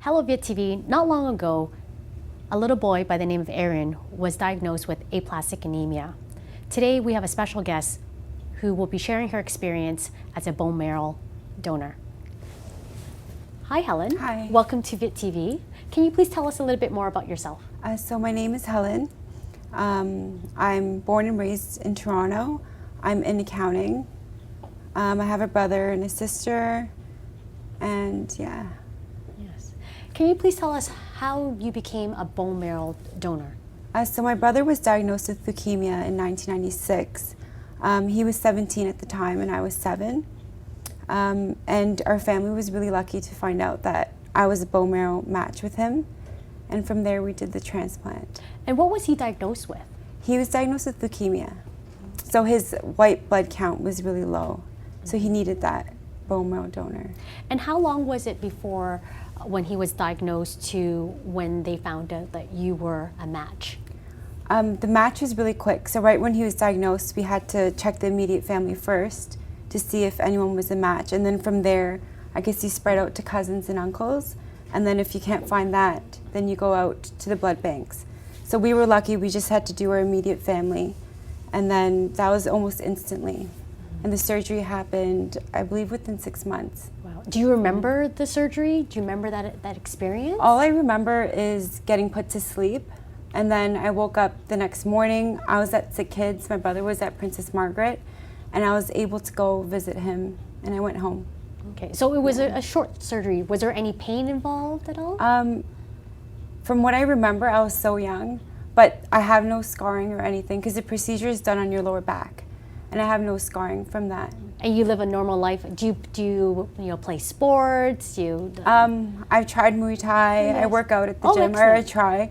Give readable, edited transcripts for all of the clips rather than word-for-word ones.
Hello Viet TV, not long ago, a little boy by the name of Aaryan was diagnosed with aplastic anemia. Today we have a special guest who will be sharing her experience as a bone marrow donor. Hi Helen. Hi. Welcome to Viet TV. Can you please tell us a little bit more about yourself? So my name is Helen. I'm born and raised in Toronto. I'm in accounting. I have a brother and a sister, and yeah. Yes. Can you please tell us how you became a bone marrow donor? So my brother was diagnosed with leukemia in 1996. He was 17 at the time and I was 7. And our family was really lucky to find out that I was a bone marrow match with him. And from there we did the transplant. And what was he diagnosed with? He was diagnosed with leukemia. So his white blood count was really low. So he needed that bone marrow donor. And how long was it before when he was diagnosed to when they found out that you were a match? The match was really quick. So right when he was diagnosed, we had to check the immediate family first to see if anyone was a match. And then from there, I guess you spread out to cousins and uncles. And then if you can't find that, then you go out to the blood banks. So we were lucky, we just had to do our immediate family. And then that was almost instantly. And the surgery happened, I believe, within 6 months. Wow. Do you remember the surgery? Do you remember that experience? All I remember is getting put to sleep. And then I woke up the next morning. I was at Sick Kids. My brother was at Princess Margaret. And I was able to go visit him. And I went home. Okay, so it was a short surgery. Was there any pain involved at all? From what I remember, I was so young. But I have no scarring or anything because the procedure is done on your lower back. And I have no scarring from that. And you live a normal life. Do you play sports? I've tried Muay Thai. Yes. I work out at the gym, or I try.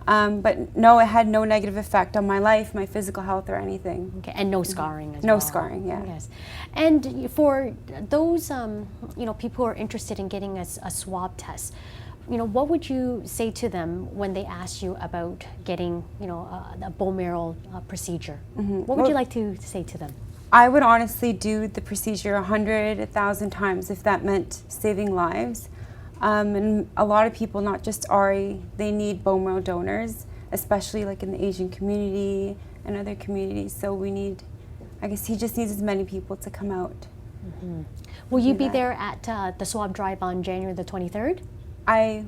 But no, it had no negative effect on my life, my physical health, or anything. Okay, and no scarring as well. No scarring, yeah. Yes. And for those people who are interested in getting a swab test, what would you say to them when they ask you about getting a bone marrow procedure? Mm-hmm. What would you like to say to them? I would honestly do the procedure 100, 1,000 times if that meant saving lives. And a lot of people, not just Ari, they need bone marrow donors, especially like in the Asian community and other communities. So we need, I guess he just needs as many people to come out. Mm-hmm. Will you be there at the swab drive on January the 23rd? I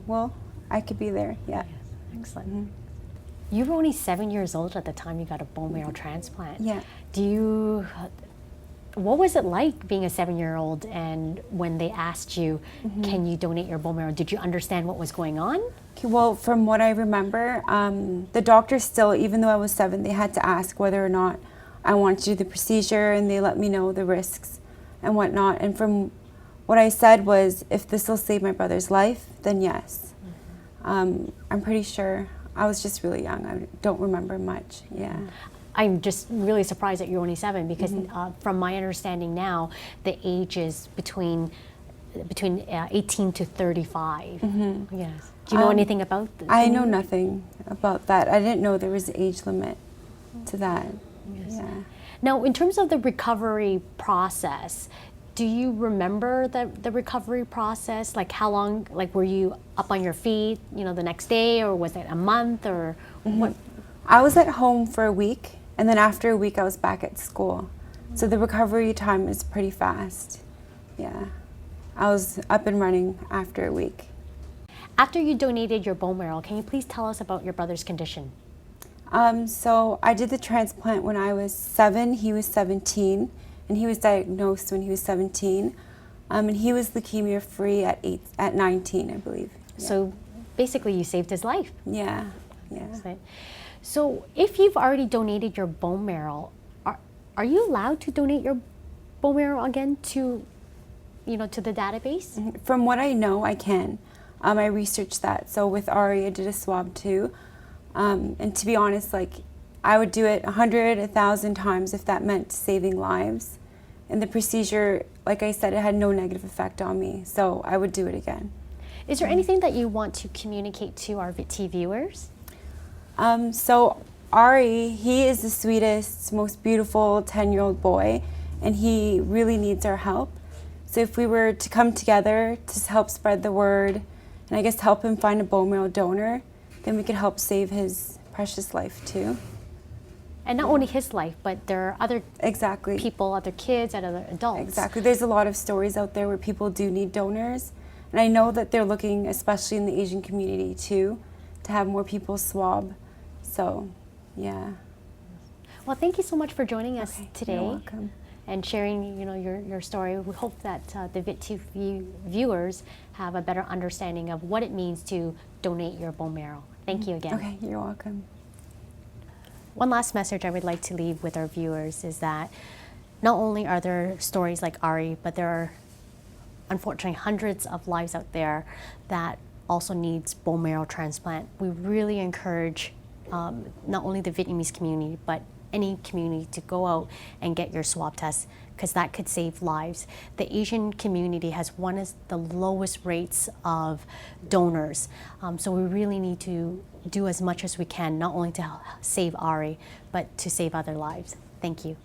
could be there, yeah. Yes. Excellent. Mm-hmm. You were only 7 years old at the time you got a bone marrow transplant. Yeah. What was it like being a 7-year-old, and when they asked you, can you donate your bone marrow, did you understand what was going on? Okay, well, from what I remember, the doctors still, even though I was 7, they had to ask whether or not I wanted to do the procedure, and they let me know the risks and whatnot. And from what I said was, if this will save my brother's life, then yes. I'm pretty sure. I was just really young. I don't remember much, yeah. I'm just really surprised that you're only 7 because from my understanding now, the age is between 18 to 35. Yes. Do you know anything about this? I know nothing about that. I didn't know there was an age limit to that. Yes. Yeah. Now, in terms of the recovery process, do you remember the recovery process? Like how long, were you up on your feet, the next day, or was it a month, or what? I was at home for a week, and then after a week I was back at school. So the recovery time is pretty fast. Yeah. I was up and running after a week. After you donated your bone marrow, can you please tell us about your brother's condition? So I did the transplant when I was 7, he was 17, and he was diagnosed when he was 17. And he was leukemia free at 19, I believe. Yeah. So basically you saved his life. Yeah, yeah. So if you've already donated your bone marrow, are you allowed to donate your bone marrow again to the database? From what I know, I can. I researched that. So with Ari, I did a swab too. And to be honest, I would do it 100, 1,000 times if that meant saving lives. And the procedure, like I said, it had no negative effect on me. So I would do it again. Is there anything that you want to communicate to our VT viewers? So Ari, he is the sweetest, most beautiful 10-year-old boy, and he really needs our help. So if we were to come together to help spread the word, and I guess to help him find a bone marrow donor, then we could help save his precious life too. And not only his life, but there are other Exactly. people, other kids, and other adults. Exactly. There's a lot of stories out there where people do need donors. And I know that they're looking, especially in the Asian community too, to have more people swab. So, yeah. Well, thank you so much for joining us today. You're welcome. And sharing, your story. We hope that the VidTV viewers have a better understanding of what it means to donate your bone marrow. Thank you again. Okay, you're welcome. One last message I would like to leave with our viewers is that not only are there stories like Ari, but there are unfortunately hundreds of lives out there that also needs bone marrow transplant. We really encourage not only the Vietnamese community, but any community to go out and get your swab test, because that could save lives. The Asian community has one of the lowest rates of donors, so we really need to do as much as we can, not only to save Ari, but to save other lives. Thank you.